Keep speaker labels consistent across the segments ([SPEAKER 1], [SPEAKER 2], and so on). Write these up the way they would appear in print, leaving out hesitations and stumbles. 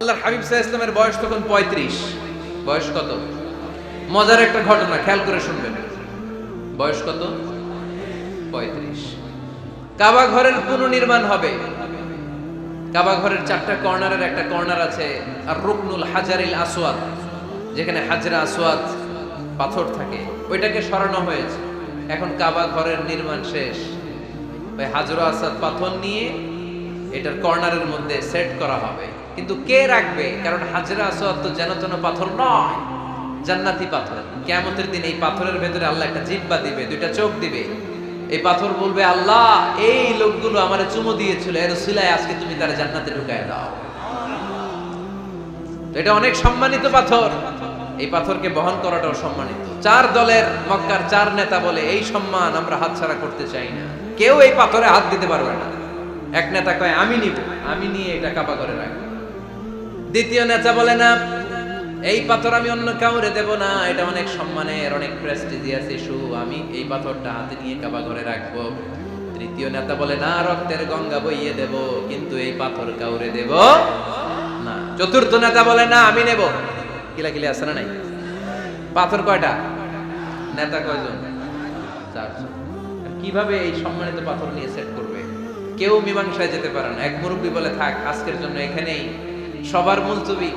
[SPEAKER 1] আল্লাহর হাবিব সাল্লাল্লাহু আলাইহি ওয়াসাল্লামের বয়স তখন 35। বয়স কত? মজার একটা ঘটনা খেয়াল করে শুনবেন। বয়স কত? 35। কাবা ঘরের পুনর্নির্মাণ হবে। কাবা ঘরের চারটা কর্নারের একটা কর্নার আছে আর রুকনুল হাজারিল আসওয়াদ, যেখানে হাজরা আসওয়াদ পাথর থাকে, ওইটাকে সরানো হয়েছে। এখন কাবা ঘরের নির্মাণ শেষ। ওই হাজরা আসওয়াদ পাথর নিয়ে এটার কর্নারের মধ্যে সেট করা হবে। কিন্তু কে রাখবে? কারণ হাজরা আসওয়াদ তো যেন তেন পাথর নয়, জান্নাতি পাথর। কিয়ামতের দিন এই পাথরের ভেতরে আল্লাহ একটা জিহ্বা দিবে, দুইটা চোখ দিবে। এই পাথর বলবে, আল্লাহ এই লোকগুলো আমারে চুমু দিয়েছিল, এর উসিলায় আজকে তুমি তার জান্নাতে ঢুকায় দাও। তো এটা অনেক সম্মানিত পাথর। এই পাথরকে বহন করাটাও সম্মানিত। চার দলের মক্কার চার নেতা বলে, এই সম্মান আমরা হাতছাড়া করতে চাই না, কেউ এই পাথরে হাত দিতে পারবে না। এক নেতা কয়, আমি নিব, আমি নিয়ে এটা কাবা করে রাখবো। দ্বিতীয় নেতা বলে, না, এই পাথর আমি অন্য কাউরে দেব না, এটা অনেক সম্মানের, অনেক প্রেস্টিজিয়াস ইস্যু, আমি এই পাথরটা হাতে নিয়ে কাবা ঘরে রাখবো। তৃতীয় নেতা বলে, না, রক্তের গঙ্গা বইয়ে দেব, কিন্তু এই পাথর কাউরে দেব না। চতুর্থ নেতা বলে, না, আমি নেব। কিলাকিলি আছে না নাই? পাথর কয়টা? নেতা কয়জন? চারজন। কিভাবে এই সম্মানিত পাথর নিয়ে সেট করবে? কেউ মীমাংসায় যেতে পারে না। এক মুরব্বী বলে, থাক, আজকের জন্য এখানেই সবার মুলতবি,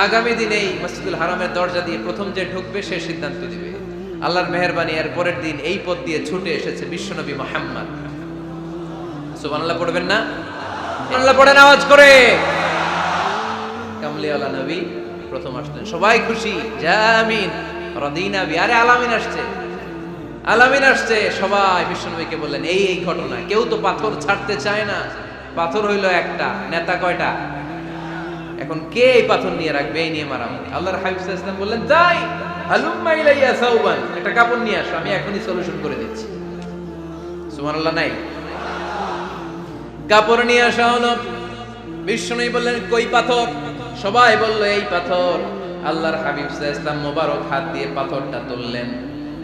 [SPEAKER 1] আগামী দিনেই মসজিদুল হারামের দরজা দিয়ে প্রথম যে ঢুকবে সে সিদ্ধান্ত দিবে। আল্লাহর মেহেরবানি, এর পরের দিন এই পথ দিয়ে ছুটে এসেছে বিশ্বনবী মুহাম্মদ। সুবহানাল্লাহ পড়বেন না? আল্লাহ পড়েন আওয়াজ করে। কামলিওয়ালা নবী প্রথম আসলেন, সবাই খুশি, জামিন রাদিনা বি। আরে আলামিন আসছে, আলামিন আসছে। সবাই বিশ্বনবীকে বললেন, এই এই ঘটনা। কেউ তো পাথর ছাড়তে চায় না। পাথর হইল একটা, নেতা কয়টা? এখন কে এই পাথর নিয়ে রাখবে? এই নিয়ে মারামারি। আল্লাহর হাবিব সাল্লাল্লাহু আলাইহি ওয়াসাল্লাম বললেন, যাই, হালুম্মা ইলাইয়া সাওবান, একটা কাপড় নিয়ে আসো, আমি এখনই সলিউশন করে দিচ্ছি। সুবহানাল্লাহ নাই? কাপড় নিয়ে আসা হলো। বিশ্বনবী বললেন, কই পাথর? সবাই বলল, এই পাথর। আল্লাহর হাবিব সাল্লাল্লাহু আলাইহি ওয়াসাল্লাম মোবারক হাত দিয়ে পাথরটা তুললেন।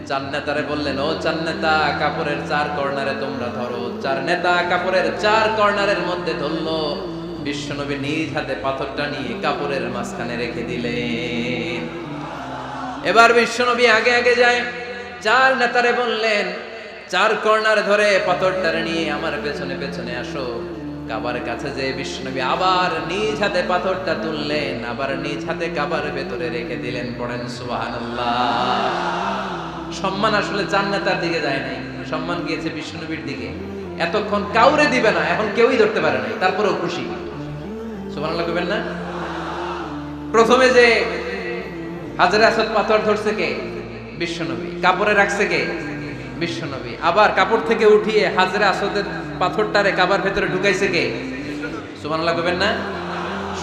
[SPEAKER 1] চার নেতারে বললেন, ও চার নেতা, কাপড়ের চার কর্নারে তোমরা ধরো। চার নেতা কাপড়ের চার কর্নারের মধ্যে ধরলো। বিশ্বনবী নিজ হাতে পাথরটা নিয়ে কাপড়ের মাঝখানে রেখে দিলেন। এবার বিশ্বনবী আগে আগে যায়। চার নেতারে বললেন, চার কর্নার ধরে পাথরটা নিয়ে আমার পেছনে পেছনে আসো। কাবার কাছে যে বিশ্বনবী আবার নিজ হাতে পাথরটা তুললেন, আবার নিজ হাতে কাবার ভেতরে রেখে দিলেন। পড়েন সুবহানাল্লাহ। সম্মান আসলে চার নেতার দিকে যায় নাই, সম্মান গিয়েছে বিশ্বনবীর দিকে। এতক্ষণ কাউরে দিবে না, এখন কেউই ধরতে পারে নাই, তারপরেও খুশি। সুবহানাল্লাহ কইবেন না? প্রথমে যে হাজরা আসওয়াদ পাথর ধরছে কে? বিশ্বনবী। কাপড়ে রাখছে কে? বিশ্বনবী। আবার কাপড় থেকে উঠিয়ে হাজরা আসওয়াদের পাথরটারে কাবার ভেতরে ঢুকাইছে কে? সুবহানাল্লাহ কইবেন না?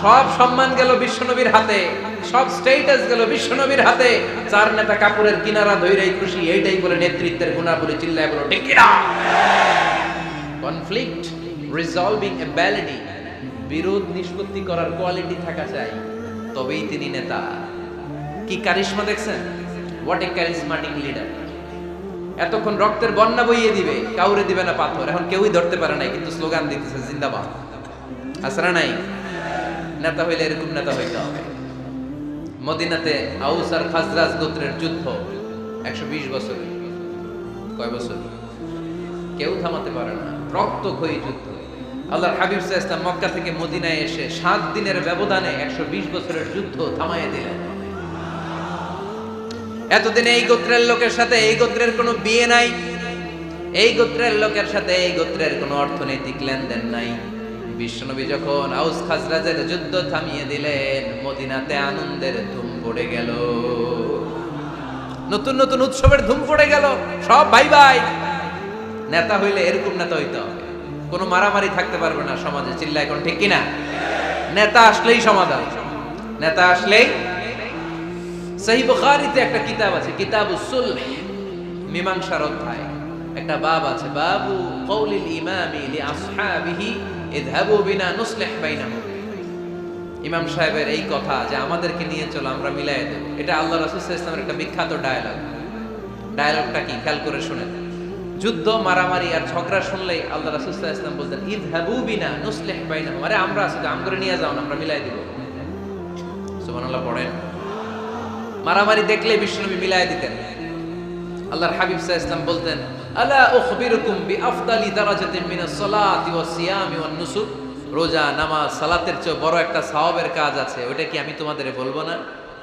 [SPEAKER 1] সব সম্মান গেল বিশ্বনবীর হাতে, সব স্ট্যাটাস গেল বিশ্বনবীর হাতে। চার নেতা কাপড়ের কিনারা ধইরাই খুশি। এইটাই বলে নেতৃত্বের গুণাবলী। চিল্লায় বলো ঠিক কিনা? কনফ্লিক্ট রিজলভিং অ্যাবিলিটি, বিরোধ নিষ্পত্তি করার কোয়ালিটি থাকা চাই, তবেই তিনি নেতা। কি কারিশমা দেখছেন? What a charismatic leader. এতক্ষণ রক্তের বন্যা বইয়ে দিবে, কাউরে দিবে না পাথর। এখন কেউই ধরতে পারে নাই, কিন্তু স্লোগান দিতেছে জিন্দাবাদ। আসরা নাই? নেতা হইলে এরকম নেতা হইতে হবে। মদিনাতে আউস আর খাজরাজ গোত্রের যুদ্ধ 120 বছর। কয় বছর? কেউ থামাতে পারে না, রক্তক্ষয়ী যুদ্ধ। আল্লাহর হাবিব সাল্লাল্লাহু আলাইহি ওয়াসাল্লাম মক্কা থেকে মদিনায় এসে 7 দিনের ব্যবধানে 120 বছরের যুদ্ধ থামাইয়ে দিলেন। এতদিন এই গোত্রের লোকের সাথে এই গোত্রের কোনো বিয়ে নাই, এই গোত্রের লোকের সাথে এই গোত্রের কোনো অর্থনৈতিক লেনদেন নাই। বিশ্বনবী যখন আউস খাজরাজের যুদ্ধ থামিয়ে দিলেন, মদিনাতে আনন্দের ধুম পড়ে গেল। নতুন নতুন উৎসবের ধুম পড়ে গেল। সব ভাই ভাই। নেতা হইলে এরকম নেতা হইতে হবে। কোনো মারামারি থাকতে পারবে না সমাজে। চিল্লা এখন ঠিক কিনা? নেতা আসলেই সমাধান, নেতা আসলেই। সহিহ বুখারীতে একটা কিতাব আছে, কিতাবুস সুলহ, মীমাংসার অধ্যায়। একটা বাব আছে, বাবু কওলিল ইমামি লি আসহাবিহি ইযহাবু বিনা নুসলিহ বাইনাহুম। ইমাম সাহেবের এই কথা যে আমাদেরকে নিয়ে চলো, আমরা মিলাই দেব, এটা আল্লাহ রাসূল সাল্লাল্লাহু আলাইহি ওয়াসাল্লামের একটা বিখ্যাত ডায়ালগ। ডায়ালগটা কি খেয়াল করে শুনেন। যুদ্ধ, মারামারি আর ঝগড়া শুনলেই আল্লাহ রাসূল সাল্লাল্লাহু আলাইহি ওয়াসাল্লাম বলতেন, ইযহাবু বিনা নুসলিহ বাইনাহুম। আরে আমরা আছি, আমগরে নিয়ে যাও না, আমরা মিলাই দেব। সুবহানাল্লাহ পড়েন। মারামারি দেখলে বিশ্বনবী মিলায় দিতেন। আল্লাহর হাবিব সাল্লাল্লাহু আলাইহি ওয়াসাল্লাম বলতেন, আলা উখবিরুকুম বিআফদালি দারাজাতিন মিনাস সালাতি ওয়াস সিয়ামি ওয়ান নুসুক, রোজা নামাজ সালাতের চেয়ে বড় একটা সওয়াবের কাজ আছে, ওটা কি আমি তোমাদের বলবো না?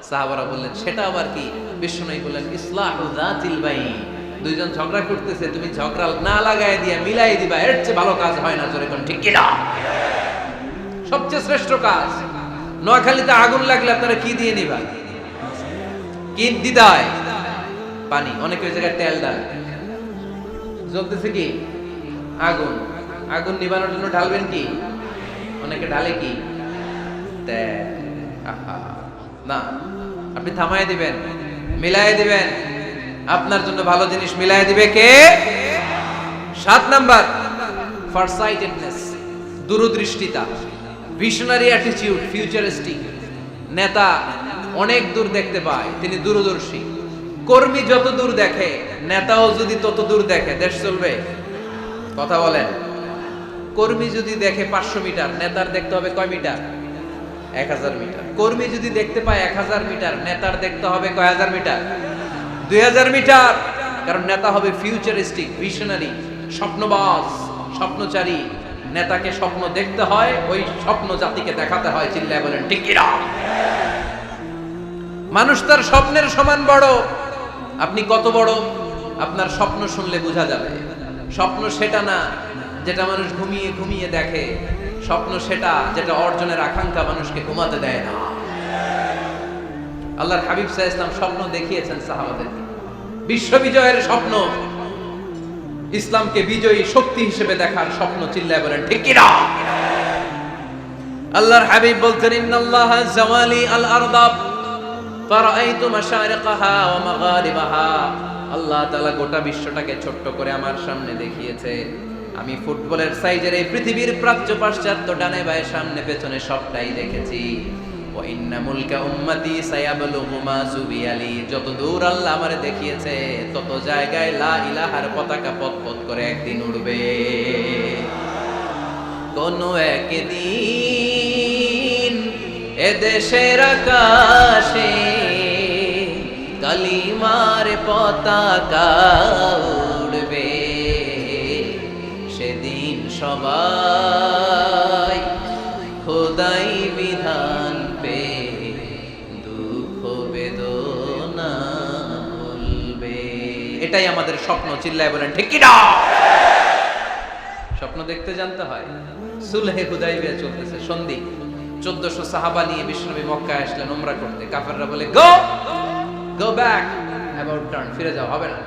[SPEAKER 1] সাহাবারা বললেন, সেটা আবার কি? বিশ্বনবী বললেন, ইসলাহু যাতিল বাইন, দুইজন ঝগড়া করতেছে, তুমি ঝগড়া না লাগায় দিয়ে মিলাই দিবা, এর চেয়ে ভালো কাজ হয় না। জোরে কোন ঠিক কিনা? সবচেয়ে শ্রেষ্ঠ কাজ। নোয়াখালীতে আগুন লাগলে আপনারা কি দিয়ে নিবা? কি দিদায়? পানি। অনেকে ওই জায়গায় তেল ডাল। জ্বলতেছে কি? আগুন। আগুন নিবানোর জন্য ঢালবেন কি? অনেকে ঢালে কি? তেল। আহা, না, আপনি থামায় দিবেন, মিলায় দিবেন। আপনার জন্য ভালো জিনিস মিলায় দিবে কে? 7 নাম্বার, ফারসাইটেডনেস, দূরদৃষ্টিতা, ভিশনারি অ্যাটিটিউড, ফিউচারিস্টিক। নেতা অনেক দূর দেখতে পায়, তিনি দূরদর্শী। কর্মী যত দূর দেখে, নেতাও যদি তত দূর দেখে, দেশ চলবে? কথা বলেন। কর্মী যদি দেখে 500 মিটার, নেতার দেখতে হবে কয় মিটার? 1000 মিটার। কর্মী যদি দেখতে পায় 1000 মিটার, নেতার দেখতে হবে কয় হাজার মিটার? 2000 মিটার। কারণ নেতা হবে ফিউচারিস্টিক, ভিশনারি, স্বপ্নবাজ, স্বপ্নচারী। নেতাকে স্বপ্ন দেখতে হয়, ওই স্বপ্ন জাতিকে দেখাতে হয়। চিল্লায় বলেন ঠিক কিনা? মানুষ তার স্বপ্নের সমান বড়। আপনি কত বড় আপনার স্বপ্ন শুনলে বোঝা যাবে। স্বপ্ন সেটা না যেটা মানুষ ঘুমিয়ে ঘুমিয়ে দেখে, স্বপ্ন সেটা যেটা অর্জনের আকাঙ্ক্ষা মানুষকে ঘুমাতে দেয় না। আল্লাহর হাবিব সাল্লাল্লাহু আলাইহি ওয়াসাল্লাম স্বপ্ন দেখিয়েছেন সাহাবাদেরকে, বিশ্ব বিজয়ের স্বপ্ন, ইসলামকে বিজয়ী শক্তি হিসেবে দেখার স্বপ্ন। চিল্লায় বলেন ঠিক কিনা? আল্লাহর হাবিব বলতেন, ইন্নাল্লাহা জাওয়ালি আল আরদা ফারাআইতু মাশারিকাহা ওয়া মাগারিবাহা। আল্লাহ তাআলা গোটা বিশ্বটাকে ছোট্ট করে আমার সামনে দেখিয়েছে। আমি ফুটবলের সাইজের এই পৃথিবীর প্রাচ্য পাশ্চাত্য ডানে বায়ে সামনে পেছনে সবটাই দেখেছি। ওয়া ইন্না মুলকা উম্মতি সায়াবলুগু মা সুবিয়ালি। যত দূর আল্লাহ আমারে দেখিয়েছে, তত জায়গায় লা ইলাহার পতাকা পথ করে একদিন উড়বে। কোন একদিন এদেশের আকাশে কালিমার পতাকা উড়বে। সেদিন সবাই খোদাই বিধান পে দুঃখ বেদনা ভুলবে। এটাই আমাদের স্বপ্ন। চিল্লায় বলেন ঠিক কিনা? স্বপ্ন দেখতে জানতে হয়। সুলহে হুদাইবিয়া চলতেছে, সন্ধি। 1400 সাহাবা নিয়ে বিশ্বনবী মক্কায় আসলেন উমরা করতে। কাফেররা বলে, গো ব্যাক, অ্যাবাউট টার্ন, ফিরে যাও, হবে না।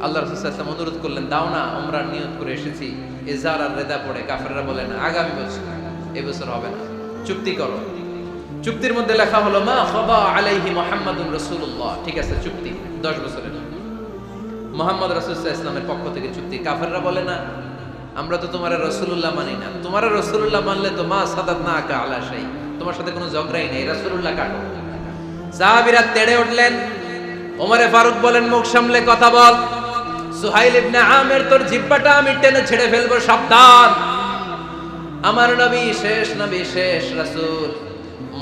[SPEAKER 1] আল্লাহ রাসূল সাল্লাল্লাহু আলাইহি ওয়াসাল্লাম অনুরোধ করলেন, দাও না, উমরার নিয়ত করে এসেছি। ইজার আর রেদা পড়ে কাফেররা বলে, না, আগামী বছর, এই বছর হবে না, চুক্তি করো। চুক্তির মধ্যে লেখা হলো, মা খাবা আলাইহি মুহাম্মাদুর রাসূলুল্লাহ। ঠিক আছে, চুক্তি 10 বছরের। মুহাম্মদ রাসূল সাল্লাল্লাহু আলাইহি ওয়াসাল্লামের পক্ষ থেকে চুক্তি। কাফেররা বলে, না, আমরা তো তোমার রাসূলুল্লাহ মানি না। তোমার রাসূলুল্লাহ মানলে তো মা সাদাতনাকা আলা শাই, তোমার সাথে কোনো ঝগড়াই নেই, রাসূলুল্লাহ কাটো। সাহাবীরা তেড়ে উঠলেন। ওমরে ফারুক বলেন, মুখ সামলে কথা বল। সুহাইল ইবনে আমির, তোর জিহ্বাটা আমি টেনে ছেড়ে ফেলবো, সাবধান। আমার নবী শেষ নবী, শেষ রাসূল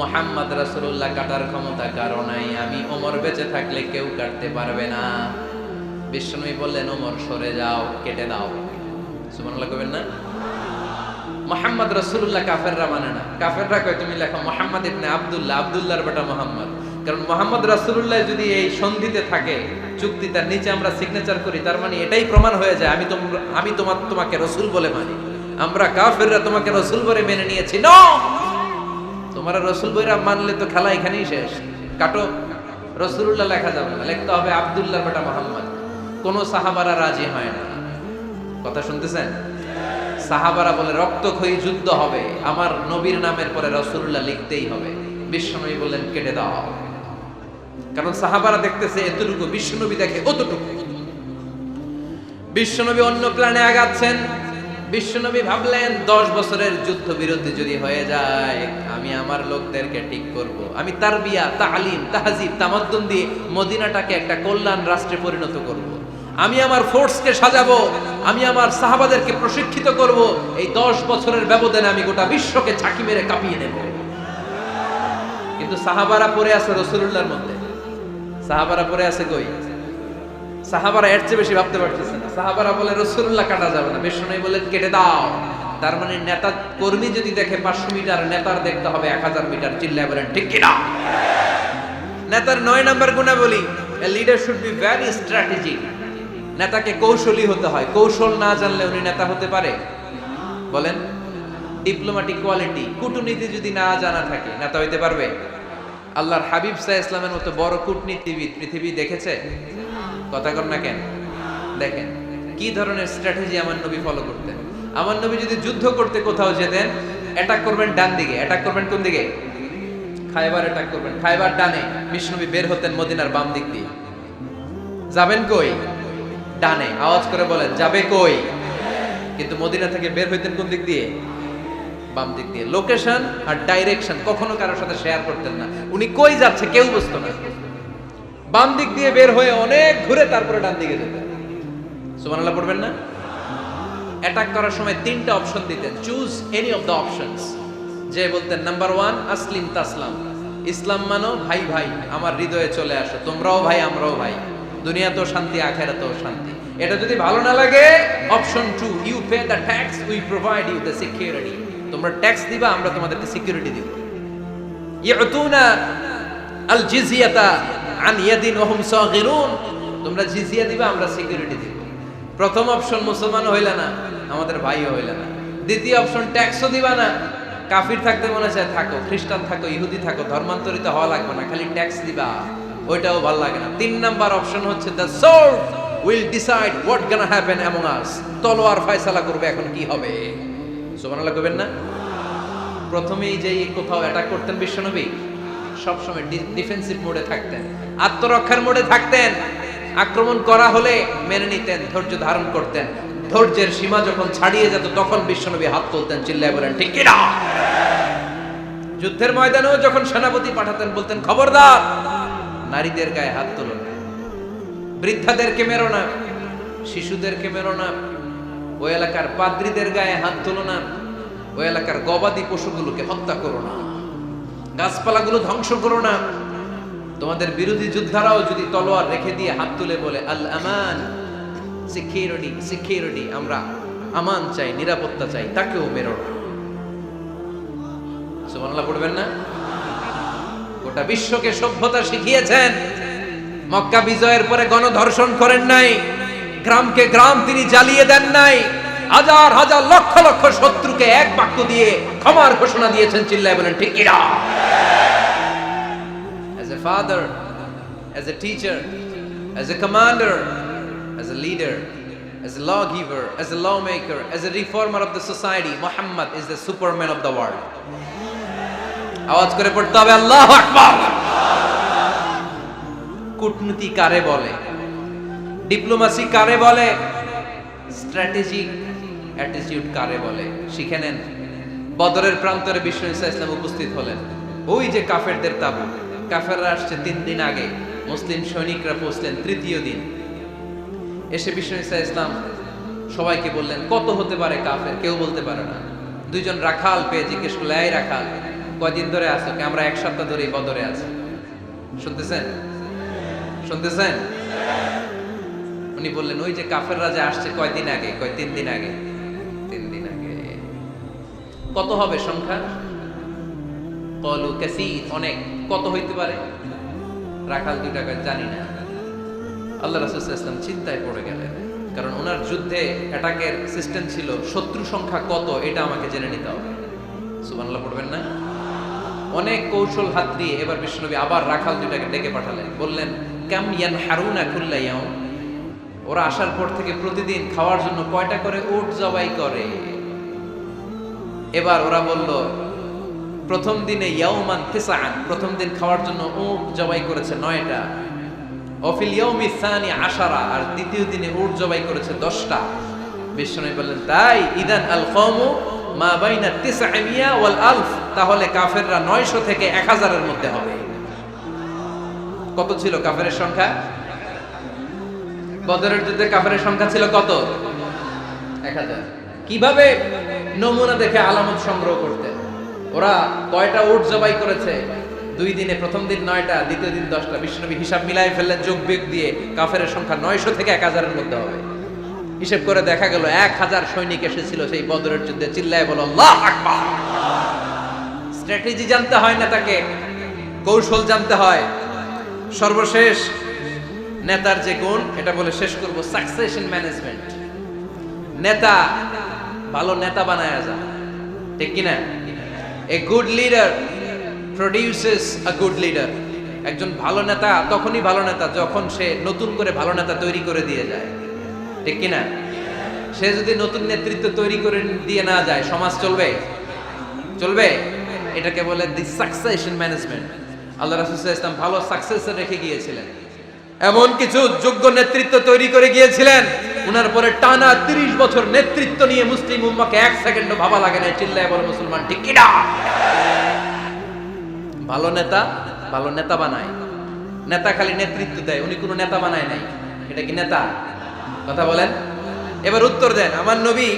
[SPEAKER 1] মুহাম্মদ রাসূলুল্লাহ কাটার ক্ষমতা কারো নাই। আমি ওমর বেঁচে থাকলে কেউ কাটতে পারবে না। বিশ্বনবী বললেন, ওমর সরে যাও, কেটে দাও। সুবহানাল্লাহ কইবেন না? মুহাম্মদ রাসূলুল্লাহ কাফেররা মানে না। কাফেররা কয়, তুমি লেখো মুহাম্মদ ইবনে আব্দুল্লাহ, আব্দুল্লাহর বেটা মুহাম্মদ। কারণ মুহাম্মদ রাসূলুল্লাহ যদি এই সন্ধিতে থাকে, চুক্তি তার নিচে আমরা সিগনেচার করি, তার মানে এটাই প্রমাণ হয়ে যায় আমি তোমাকে রাসূল বলে মানি। আমরা কাফেররা তোমাকে রাসূল বলে মেনে নিয়েছি। নো, তোমার রাসূল বইরা মানলে তো খেলা এখানেই শেষ। কাটো, রাসূলুল্লাহ লেখা যাবে না, লিখতে হবে আব্দুল্লাহর বেটা মুহাম্মদ। কোন সাহাবারা রাজি হয় না। কথা শুনতেছেন? সাহাবারা বলে, রক্তক্ষয়ী যুদ্ধ হবে, আমার নবীর নামের পরে রাসূলুল্লাহ লিখতেই হবে। বিশ্বনবী বললেন, কেটে দাও। কারণ সাহাবারা দেখতেছে এতটুকু, বিশ্বনবী দেখে অতটুকু। বিশ্বনবী অন্য প্ল্যানে আগাচ্ছেন। বিশ্বনবী ভাবলেন, 10 বছরের যুদ্ধ বিরতি যদি হয়ে যায়, আমি আমার লোকদেরকে ঠিক করব। আমি তারবিয়া, তালিম, তাহজিব, তামাদ্দুন দিয়ে মদিনাটাকে একটা কল্যাণ রাষ্ট্রে পরিণত করব। আমি আমার ফোর্সকে সাজাবো, আমি আমার সাহাবাদেরকে প্রশিক্ষিত করব। এই 10 বছরের ব্যবধানে আমি গোটা বিশ্বকে ঝাঁকি মেরে কাঁপিয়ে নেব। কিন্তু সাহাবারা পড়ে আছে রাসূলুল্লাহর মধ্যে। সাহাবারা পড়ে আছে কই? সাহাবারা এর চেয়ে বেশি ভাবতে পারতেছে না। সাহাবারা বলে রাসূলুল্লাহ কাটা যাবে না, বিষ্ণু বলে কেটে দাও। তার মানে নেতা কর্মী যদি দেখে 500 মিটার, নেতার দেখতে হবে 1000 মিটার। চিল্লায় বলেন ঠিক কি না? নেতার 9 নাম্বার গুণাবলী, a leader should be very strategic. নেতাকে কৌশলী হতে হয়। কৌশল না জানলে উনি নেতা হতে পারে? বলেন। ডিপ্লোম্যাটিক কোয়ালিটি, কূটনীতি যদি না জানা থাকে নেতা হইতে পারবে? আল্লাহর হাবিব সাল্লাল্লাহু আলাইহি ওয়াসাল্লামের মতো বড় কূটনীতিবিদ পৃথিবী দেখেছে? কথা কর না কেন? দেখেন কি ধরনের স্ট্র্যাটেজি আমার নবী ফলো করতেন। আমার নবী যদি যুদ্ধ করতে কোথাও যেতেন, অ্যাটাক করবেন ডান দিকে, অ্যাটাক করবেন কোন দিকে? খায়বার অ্যাটাক করবেন, খায়বার ডানে। বিষ্ণুনবী বের হতেন মদিনার বাম দিক দিয়ে। যাবেন কই? ডানে। আওয়াজ করে বলেন যাবে কই? কিন্তু মদিনা থেকে বের হইতেন কোন দিক দিয়ে? বাম দিক দিয়ে। লোকেশন আর ডাইরেকশন কখনো কারোর সাথে শেয়ার করতেন না। উনি কই যাচ্ছে কেউ বুঝতো না। বাম দিক দিয়ে বের হয়ে অনেক ঘুরে তারপরে ডান দিকে যেতেন। সুবহানাল্লাহ পড়বেন না? অ্যাটাক করার সময় 3টা অপশন দিতেন, choose any of the options. যে বলতেন নাম্বার 1 আসলিম তাসলাম, ইসলাম মানো, ভাই ভাই আমার হৃদয়ে চলে আসো, তোমরাও ভাই আমরাও ভাই, দুনিয়াতেও শান্তি আখিরাতেও শান্তি। এটা যদি ভালো না লাগে, option 2 you pay the tax, we provide you the security. তোমরা ট্যাক্স দিবা, আমরা তোমাদেরকে সিকিউরিটি দিব। ইয়াতুনা আল জিজিয়াতা আন ইয়াদিন ওয়া হুম সাগিরুন, তোমরা জিজিয়া দিবা, আমরা সিকিউরিটি দিব। প্রথম অপশন মুসলমান হইলা না, আমাদের ভাইও হইলা না। দ্বিতীয় অপশন ট্যাক্সও দিবা না, কাফির থাকতে মনে চায় থাকো, খ্রিস্টান থাকো, ইহুদি থাকো, ধর্মান্তরিত হওয়া লাগবে না, খালি ট্যাক্স দিবা, ওইটাও ভালো লাগে না। 3 নাম্বার অপশন হচ্ছে the sword will decide what gonna happen among আস, তলোয়ার ফয়সালা করবে এখন কি হবে। সুবহানাল্লাহ কইবেন না? প্রথমেই যেই কোথাও অ্যাটাক করতেন বিশ্বনবী, সবসময় ডিফেন্সিভ মোডে থাকতেন, আত্মরক্ষার মোডে থাকতেন। আক্রমণ করা হলে মেনে নিতেন, ধৈর্য ধারণ করতেন। ধৈর্যের সীমা যখন ছাড়িয়ে যেত তখন বিশ্বনবী হাত তুলতেন, চিল্লায় বলেন ঠিক কি না? যুদ্ধের ময়দানেও যখন সেনাপতি পাঠাতেন বলতেন খবরদার নারীদের গায়ে হাত তুলো না, বৃদ্ধাদেরকে মেরো না, শিশুদেরকে মেরো না, ওই এলাকার পাদ্রীদের গায়ে হাত তুলো না, ওই এলাকার গবাদি পশুগুলোকে হত্যা করো না, গাছপালাগুলো ধ্বংস করো না। তোমাদের বিরোধী যোদ্ধারাও যদি তলোয়ার রেখে দিয়ে হাত তুলে বলে আল আমান, সিকিউরিটি সিকিউরিটি, আমরা আমান চাই, নিরাপত্তা চাই, তাকেও মেরো না। সুবহানাল্লাহ পড়বেন না? গোটা বিশ্বকে সভ্যতা শিখিয়েছেন। মক্কা বিজয়ের পরে গণধর্ষণ করেন নাই, গ্রামকে গ্রাম তিনি জ্বালিয়ে দেন নাই, হাজার হাজার লক্ষ লক্ষ শত্রুকে এক বাক্য দিয়ে ক্ষমার ঘোষণা দিয়েছেন, চিল্লায় বলেন ঠিক কি না? As a father, as a teacher, as a commander, as a leader, as a lawgiver, as a lawmaker, as a reformer of the society, Muhammad is the superman of the world. আওয়াজ করে পড়তে হবে আল্লাহু আকবার। কূটনীতি কারে বলে? Diplomacy কারে বলে? স্ট্র্যাটেজিক অ্যাটিটিউড কারে বলে? শিখে নেন। বদরের প্রান্তরে বিশ্ব ইসলাম উপস্থিত হলেন। ওই যে কাফেরদের তাবু, কাফেররা আসছে 3 দিন আগে, মুসলিম সৈনিকরা পৌঁছলেন 3য় দিন। এসে বিশ্ব ইসলাম সবাইকে বললেন কত হতে পারে কাফের, কেউ বলতে পারে না। 2 জন রাখাল পেয়ে জিজ্ঞেস করলে এই রাখাল কয়দিন ধরে আছো? আমরা 1 সপ্তাহ ধরে বদরে আছি। শুনতেছেন? শুনতেছেন? উনি বললেন ওই যে কাফেররা যে আসছে কয়দিন আগে? 3 দিন আগে। 3 দিন আগে। কত হবে সংখ্যা? কলু কাসীর, অনেক। কত হইতে পারে? রাখাল 2 টাকা জানি না। আল্লাহ রাসূল সাল্লাল্লাহু আলাইহি ওয়াসাল্লাম চিন্তায় পড়ে গেলেন, কারণ ওনার যুদ্ধে অ্যাটাকের সিস্টেম ছিল শত্রু সংখ্যা কত এটা আমাকে জেনে নিতে হবে। সুবহানাল্লাহ পড়বেন না? অনেক কৌশল হাত দিয়ে এবার বিশ্বনবী আবার রাখাল 2টাকে ডেকে পাঠালেন, বললেন কাম ইয়ানহারুনা কুল্লা ইয়াউম, ওরা আসার পর থেকে প্রতিদিন খাওয়ার জন্য কয়টা করে উট জবাই করে? এবার ওরা বলল প্রথম দিনে ইয়াউমান তিসআন, প্রথম দিন খাওয়ার জন্য উট জবাই করেছে 9টা। অফিল ইয়াউমি সানি 10, আর দ্বিতীয় দিনে উট জবাই করেছে 10টা। বিশ্বনবী বললেন তাই ইদান আল কওমু মা বাইনা 900 ওয়াল আলফ, তাহলে কাফেররা 900 থেকে 1000 এর মধ্যে হবে। কত ছিল কাফেরের সংখ্যা? বদরের যুদ্ধে কাফেরের সংখ্যা ছিল কত? 1000। কিভাবে নমুনা দেখে আলামত সংগ্রহ করতেন? ওরা কয়টা উট জবাই করেছে, 2 দিনে প্রথম দিন 9টা, দ্বিতীয় দিন 10টা। বিশ্বনবী হিসাব মিলাই ফেললেন যোগ বিয়োগ দিয়ে, কাফেরের সংখ্যা 900 থেকে 1000-এর মধ্যে হবে। হিসেব করে দেখা গেল 1000 সৈনিক এসেছিল সেই বদরের যুদ্ধে। চিল্লায় বলো আল্লাহু আকবার। স্ট্র্যাটেজি জানতে হয় না, তাকে কৌশল জানতে হয়। সর্বশেষ নেতার যে গুণ, এটা বলে শেষ করব, সাকসেশন ম্যানেজমেন্ট। নেতা ভালো নেতা বানায়া যায়, ঠিক কিনা? A good leader produces a good leader. একজন ভালো নেতা তখনই ভালো নেতা যখন সে নতুন করে ভালো নেতা তৈরি করে দিয়ে যায়, ঠিক কিনা? সে যদি নতুন নেতৃত্ব তৈরি করে দিয়ে না যায়, সমাজ চলবে? চলবে? এটাকে বলে দি সাকসেশন ম্যানেজমেন্ট। আল্লাহ রাসূল সাল্লাল্লাহু আলাইহি ওয়াসাল্লাম ভালো সাকসেসর রেখে গিয়েছিলেন, এমন কিছু যোগ্য নেতৃত্ব তৈরি করে গিয়েছিলেন, উনার পরে টানা 30 বছর নেতৃত্ব নিয়ে মুসলিম উম্মাহকে 1 সেকেন্ডও ভাবা লাগে না। চিল্লায় বলো মুসলমান, ঠিক কিনা? ভালো নেতা বানায়। নেতা খালি নেতৃত্ব দেয়, উনি কোনো নেতা বানায় নাই। এটা কি নেতা? কথা বলেন। এবার উত্তর দেন। আমার নবী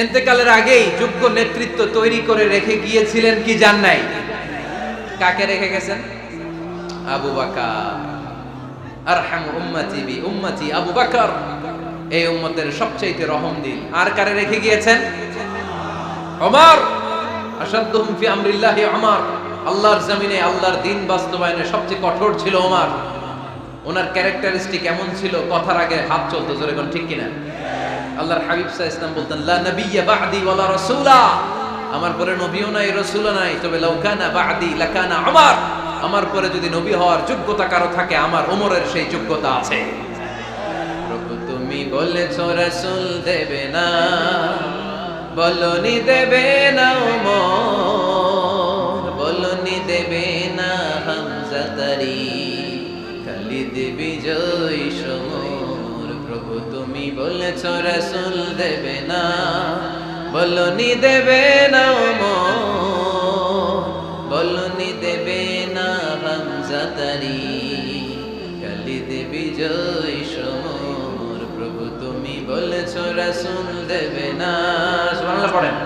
[SPEAKER 1] ইন্তেকালের আগেই যোগ্য নেতৃত্ব তৈরি করে রেখে গিয়েছিলেন কি জান নাই? কাকে রেখে গেছেন? আবু বকর। আরহামু উম্মতি বি উম্মতি আবু বকর, এই উম্মতের সবচেয়ে রহমদিল। আর কারে রেখে গিয়েছেন? ওমর। আশাদ্দুহুম ফি আমরিল্লাহি ওমর। আল্লাহর জমিনে আল্লাহর দ্বীন বাস্তবায়নে সবচেয়ে কঠোর ছিল ওমর। ওনার ক্যারেক্টারিস্টিক এমন ছিল, কথার আগে হাত চলতো, জোরে কোন ঠিক কিনা? আল্লাহর হাবিব সাল্লাল্লাহু আলাইহি ওয়াসাল্লাম বলতেন, লা নাবিয়্যা বা'দি ওয়ালা রাসূলা, আমার পরে নবীও নাই রাসূলও নাই, তবে লাউ কানা বা'দি লাকানা ওমর, আমার পরে যদি নবী হওয়ার যোগ্যতা কারো থাকে, আমার ওমরের সেই যোগ্যতা আছে। প্রভু তুমি বলেছো রাসূল দেবে না, বলনি দেবে না ওমর, বলনি দেবে না হামজা তারি, খালিদ বিজয় সমর। প্রভু তুমি বলেছো রাসূল দেবে না, বলনি দেবে না ওমর, বলনি দেবে না হামজা তারি, খালিদ বিজয় সমর। প্রভু তুমি বলেছো রাসূল দেবে না। সুবহানাল্লাহ পড়েন।